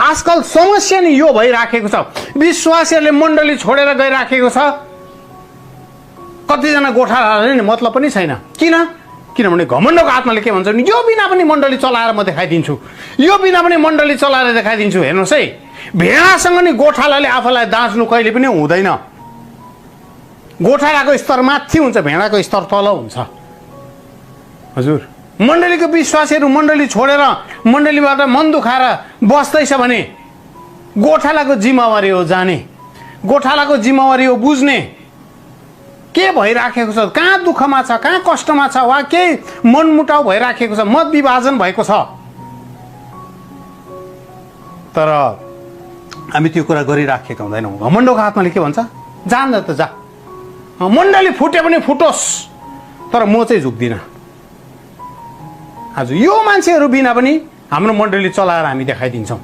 आजकल समस्या नि यो भइराखेको छ, विश्वासीहरूले मण्डली छोडेर गइराखेको छ। कतिजना गोठालाहरूले नि मतलब पनि छैन। किनभने घमण्डको आत्माले के भन्छ भने यो बिना पनि मण्डली चलाएर म देखाइदिन्छु, यो बिना पनि मण्डली चलाएर देखाइदिन्छु। हेर्नुहोस् है, भेडासँग नि गोठालाले आफूलाई दाँच्नु कहिले पनि हुँदैन। गोठालाको स्तर माथि हुन्छ, भेडाको स्तर तल हुन्छ। हजुर, मण्डलीको विश्वासीहरू मण्डली छोडेर मण्डलीबाट मन दुखाएर बस्दैछ भने गोठालाको जिम्मेवारी हो जाने, गोठालाको जिम्मेवारी हो बुझ्ने के भइराखेको छ, कहाँ दुःखमा छ, कहाँ कष्टमा छ, वा केही मनमुटाउ भइराखेको छ, मत विभाजन भएको छ। तर हामी त्यो कुरा गरिराखेका हुँदैनौँ। घमण्डको आत्माले के भन्छ, जान त जा, मण्डली फुटे पनि फुटोस्, तर म चाहिँ झुक्दिनँ। आज यो मान्छेहरू बिना पनि हाम्रो मण्डली चलाएर हामी देखाइदिन्छौँ।